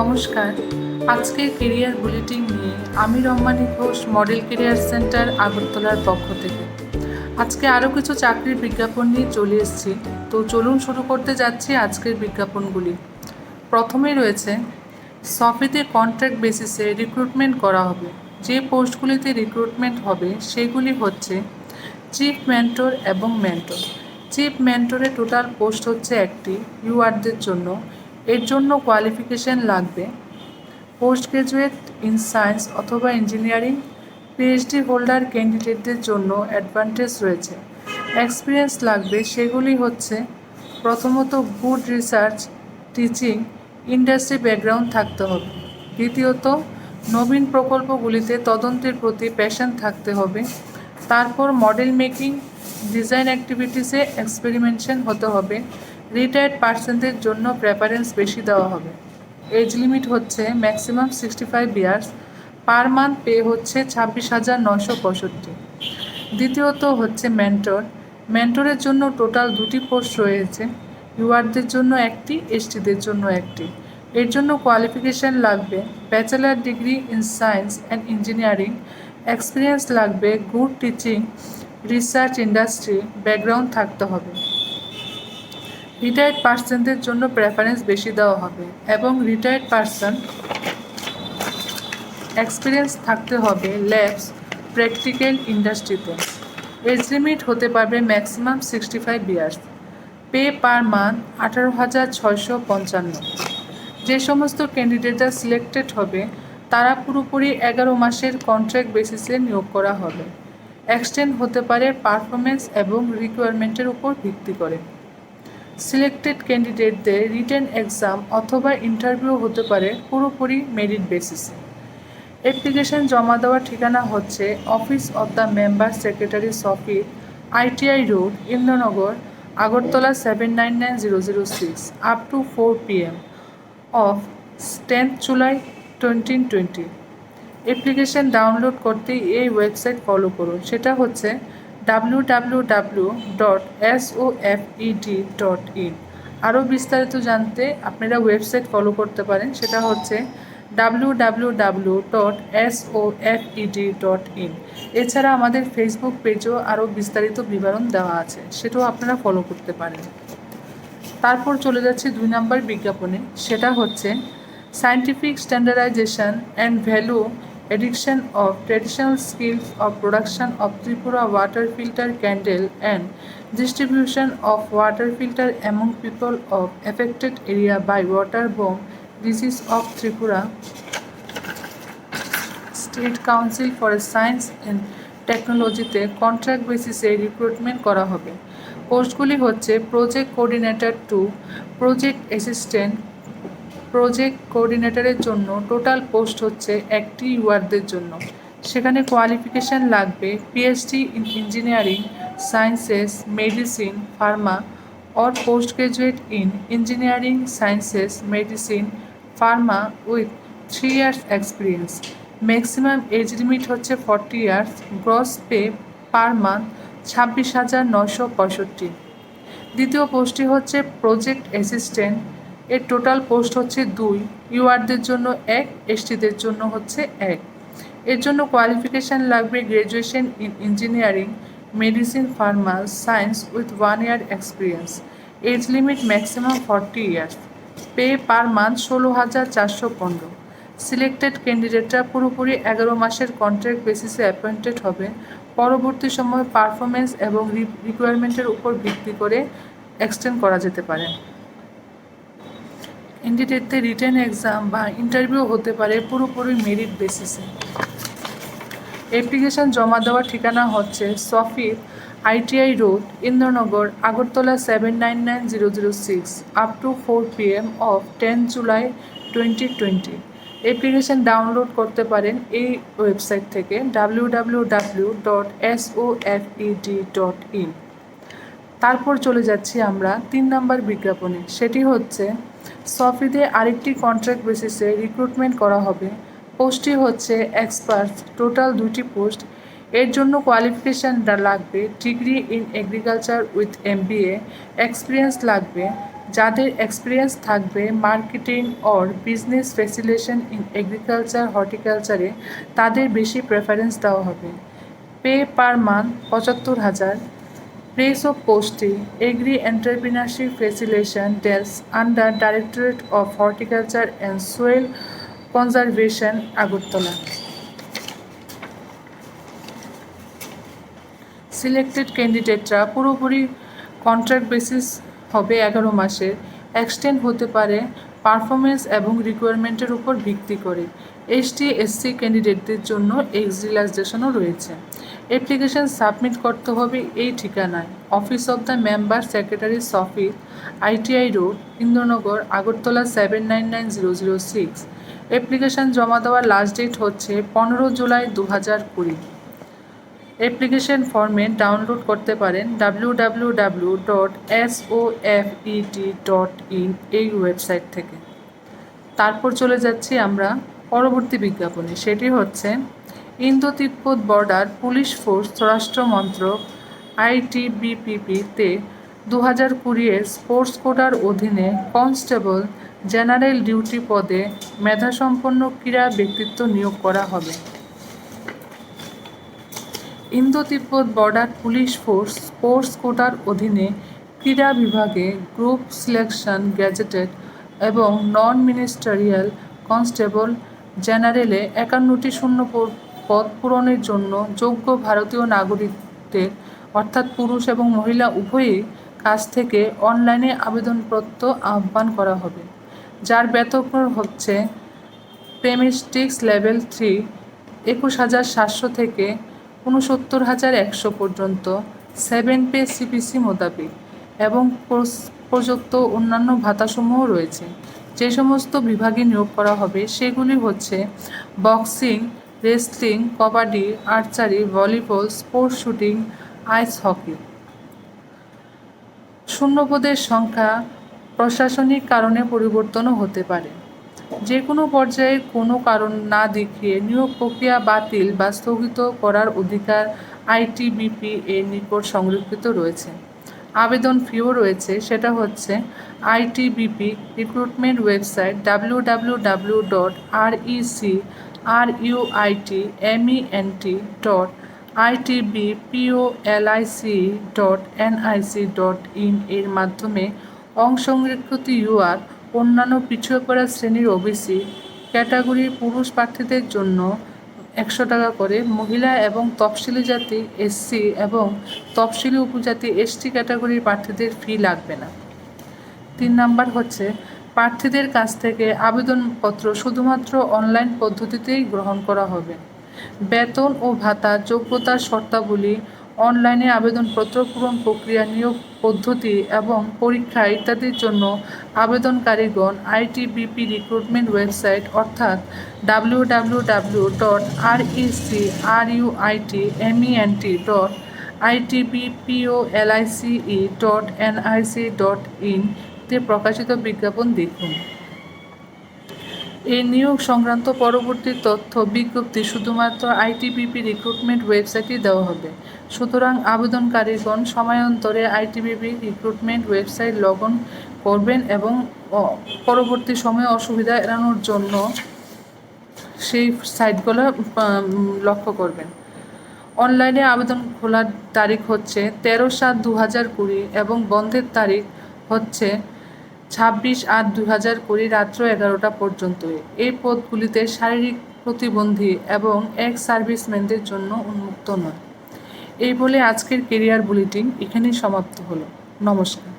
নমস্কার। আজকের career bulletin নিয়ে আমি রম্মানী ঘোষ, মডেল কেরিয়ার সেন্টার আগরতলার পক্ষ থেকে। আজকে আরও কিছু চাকরির বিজ্ঞাপন নিয়ে চলে এসেছি। তো চলুন শুরু করতে যাচ্ছি আজকের বিজ্ঞাপনগুলি। প্রথমেই রয়েছে সফিতে কন্ট্রাক্ট বেসিসে রিক্রুটমেন্ট করা হবে। যে পোস্টগুলিতে রিক্রুটমেন্ট হবে সেগুলি হচ্ছে চিফ মেন্টর এবং মেন্টর। চিফ মেন্টরে টোটাল পোস্ট হচ্ছে একটি ইউআরদের জন্য। এর জন্য কোয়ালিফিকেশান লাগবে পোস্ট গ্রাজুয়েট ইন সায়েন্স অথবা ইঞ্জিনিয়ারিং। পিএইচডি হোল্ডার ক্যান্ডিডেটদের জন্য অ্যাডভান্টেজ রয়েছে। এক্সপিরিয়েন্স লাগবে, সেগুলি হচ্ছে প্রথমত good research, teaching, industry background থাকতে হবে। দ্বিতীয়ত নবীন প্রকল্পগুলিতে তদন্তের প্রতি প্যাশন থাকতে হবে। তারপর মডেল মেকিং, ডিজাইন অ্যাক্টিভিটিসে এক্সপেরিমেন্টেশন হতে হবে। রিটায়ার্ড পার্সনদের জন্য প্রেফারেন্স বেশি দেওয়া হবে। এজ লিমিট হচ্ছে maximum 65 years. Per month pay হচ্ছে 26,965। দ্বিতীয়ত হচ্ছে মেন্টর। মেন্টরের জন্য টোটাল 2টি পোস্ট রয়েছে, ইউআরদের জন্য একটি, এসটিদের জন্য একটি। এর জন্য কোয়ালিফিকেশান লাগবে bachelor degree in science and engineering. Experience লাগবে good teaching, research, industry background থাকতে হবে। রিটায়ার্ড পার্সনদের জন্য প্রেফারেন্স বেশি দেওয়া হবে এবং রিটায়ার্ড পার্সন এক্সপিরিয়েন্স থাকতে হবে ল্যাবস, প্র্যাকটিক্যাল, ইন্ডাস্ট্রিতে। এজ লিমিট হতে পারবে maximum 65 years. Pay per month 18,655। যে সমস্ত ক্যান্ডিডেটরা সিলেক্টেড হবে তারা পুরোপুরি 11 মাসের কন্ট্রাক্ট বেসিসে নিয়োগ করা হবে। এক্সটেন্ড হতে পারে পারফরমেন্স এবং রিকোয়ারমেন্টের উপর ভিত্তি করে। সিলেক্টেড ক্যান্ডিডেটদের রিটেন এক্সাম অথবা ইন্টারভিউ হতে পারে পুরোপুরি মেরিট বেসিসে। অ্যাপ্লিকেশন জমা দেওয়ার ঠিকানা হচ্ছে office of the member secretary সফিট, ITI road, Indranagar, Agartala 799006 up to 4 PM of 10th July 2020। Application download করতে এই ওয়েবসাইট ফলো করুন, সেটা হচ্ছে www.sofed.in। আরও বিস্তারিত জানতে আপনারা ওয়েবসাইট ফলো করতে পারেন, সেটা হচ্ছে www.sofed.in। এছাড়া আমাদের ফেসবুক পেজেও আরও বিস্তারিত বিবরণ দেওয়া আছে, সেটাও আপনারা ফলো করতে পারেন। তারপর চলে যাচ্ছে 2 নম্বর বিজ্ঞাপনে, সেটা হচ্ছে scientific standardisation and value addiction of traditional skills of production of Tripura water filter candle and distribution of water filter among people of affected area by waterborne disease of Tripura State Council for Science and টেকনোলজিতে contract বেসিসে recruitment করা হবে। পোস্টগুলি হচ্ছে project coordinator to project assistant. Project কোঅর্ডিনেটরের জন্য total post হচ্ছে একটি ইউআরদের জন্য। সেখানে কোয়ালিফিকেশান লাগবে PhD in engineering, sciences, medicine, pharma or post graduate in engineering, sciences, medicine, pharma with 3 years experience. Maximum age limit হচ্ছে 40 years. Gross pay per month 26,965। দ্বিতীয় পোস্টটি হচ্ছে প্রজেক্ট অ্যাসিস্ট্যান্ট। এর টোটাল পোস্ট হচ্ছে 2, ইউআরদের জন্য 1, এসটিদের জন্য হচ্ছে 1। এর জন্য কোয়ালিফিকেশান লাগবে graduation in engineering, medicine, pharma, science with 1 year experience. Age limit maximum 40 years. Pay per month 16,415। Selected ক্যান্ডিডেটরা পুরোপুরি 11 মাসের কন্ট্রাক্ট বেসিসে অ্যাপয়েন্টেড হবে। পরবর্তী সময়ে পারফরমেন্স এবং রিকোয়ারমেন্টের উপর ভিত্তি করে এক্সটেন্ড করা যেতে পারে। ক্যান্ডিডেটদের রিটেন এক্সাম বা ইন্টারভিউ হতে পারে পুরোপুরি মেরিট বেসিসে। অ্যাপ্লিকেশন জমা দেওয়ার ঠিকানা হচ্ছে সফিট, ITI road, Indranagar, Agartala 799006 up to 4 PM of 10th July 2020। Application download করতে পারেন এই ওয়েবসাইট থেকে www.sofed.in। তারপর চলে যাচ্ছি আমরা 3 নম্বর বিজ্ঞাপনে, সেটি হচ্ছে সফিতে আরেকটি কন্ট্রাক্ট বেসিসে রিক্রুটমেন্ট করা হবে। পোস্টটি হচ্ছে এক্সপার্ট, টোটাল 2টি পোস্ট। এর জন্য কোয়ালিফিকেশান লাগবে degree in agriculture with MBA। Experience লাগবে যাদের এক্সপিরিয়েন্স থাকবে marketing or business facilitation in agriculture হর্টিকালচারে তাদের বেশি প্রেফারেন্স দেওয়া হবে। পে পার মান্থ ৭৫,০০০। Place of posting agri entrepreneurship facilitation desk under directorate of horticulture and soil conservation Agartala. Selected ক্যান্ডিডেটরা পুরোপুরি কন্ট্রাক্ট বেসিস হবে 11 মাসের, এক্সটেন্ড হতে পারে পারফরমেন্স এবং রিকোয়ারমেন্টের উপর ভিত্তি করে। ST/SC ক্যান্ডিডেটদের জন্য এক্স রিল্যাক্সেশনও রয়েছে। অ্যাপ্লিকেশন সাবমিট করতে হবে এই ঠিকানায়: office of the member secretaries office, ITI road, Indranagar, Agartala 799006। Application জমা দেওয়ার লাস্ট ডেট হচ্ছে 15 জুলাই 2020। অ্যাপ্লিকেশন ফর্মেট ডাউনলোড করতে পারেন www.sofet.in এই ওয়েবসাইট থেকে। তারপর চলে যাচ্ছি আমরা পরবর্তী বিজ্ঞাপনে, সেটি হচ্ছে ইন্দো তিব্বত বর্ডার পুলিশ ফোর্স স্বরাষ্ট্র মন্ত্রক ITBPP-তে 2020 স্পোর্টস কোটার অধীনে কনস্টেবল জেনারেল ডিউটি পদে মেধাসম্পন্ন ক্রীড়া ব্যক্তিত্ব নিয়োগ করা হবে। ইন্দো তিব্বত বর্ডার পুলিশ ফোর্স স্পোর্টস কোটার অধীনে ক্রীড়া বিভাগে গ্রুপ সিলেকশন গ্যাজেটেড এবং নন মিনিস্টারিয়াল কনস্টেবল জেনারেলে 51টি শূন্য পদ পূরণের জন্য যোগ্য ভারতীয় নাগরিকদের অর্থাৎ পুরুষ এবং মহিলা উভয়ই কাছ থেকে অনলাইনে আবেদনপত্র আহ্বান করা হবে, যার বেতন হচ্ছে প্রেমিস্টিক্স লেভেল 3 21,700 থেকে 69,100 পর্যন্ত 7 পে CPC মোতাবেক, এবং প্রযুক্ত অন্যান্য ভাতাসমূহ রয়েছে। যে সমস্ত বিভাগে নিয়োগ করা হবে সেগুলি হচ্ছে boxing, wrestling, kabaddi, archery, volleyball, sports shooting, ice hockey. শূন্যপদের সংখ্যা প্রশাসনিক কারণে পরিবর্তনও হতে পারে। যে কোনো পর্যায়ে কোনো কারণ না দেখিয়ে নিয়োগ প্রক্রিয়া বাতিল বা স্থগিত করার অধিকার ITBP এর নিকট সংরক্ষিত রয়েছে। আবেদন ফিও রয়েছে, সেটা হচ্ছে ITBP রিক্রুটমেন্ট ওয়েবসাইট www.recruitment.itbpolic.nic.in এর মাধ্যমে অসংরক্ষিত UR অন্যান্য পিছিয়ে পড়া শ্রেণীর OBC ক্যাটাগরির পুরুষ প্রার্থীদের জন্য 100 টাকা করে, মহিলা এবং তফসিলি জাতি SC এবং তফসিলি উপজাতি ST ক্যাটাগরির প্রার্থীদের ফি লাগবে না। 3 নাম্বার হচ্ছে প্রার্থীদের কাছ থেকে আবেদনপত্র শুধুমাত্র অনলাইন পদ্ধতিতেই গ্রহণ করা হবে। বেতন ও ভাতা, যোগ্যতার শর্তাবলী, অনলাইনে আবেদনপত্র পূরণ প্রক্রিয়া, নিয়োগ পদ্ধতি এবং পরীক্ষা ইত্যাদির জন্য আবেদনকারীগণ ITBP রিক্রুটমেন্ট ওয়েবসাইট অর্থাৎ www.recruitment.itbpolice.nic.in তে প্রকাশিত বিজ্ঞাপন দেখুন। এই নিয়োগ সংক্রান্ত পরবর্তী তথ্য বিজ্ঞপ্তি শুধুমাত্র ITBP রিক্রুটমেন্ট ওয়েবসাইটেই দেওয়া হবে। সুতরাং আবেদনকারীগণ সময়ান্তরে ITBP recruitment website log in করবেন এবং পরবর্তী সময়ে অসুবিধা এড়ানোর জন্য সেই সাইটগুলো লক্ষ্য করবেন। অনলাইনে আবেদন খোলার তারিখ হচ্ছে 13/7/2020 এবং বন্ধের তারিখ হচ্ছে 26/8/2020 রাত্র 11টা পর্যন্ত। এই পদগুলিতে শারীরিক প্রতিবন্ধী এবং এক্স সার্ভিসম্যানদের জন্য উন্মুক্ত নয়। এই বলে আজকের কেরিয়ার বুলেটিন এখানেই সমাপ্ত হলো। নমস্কার।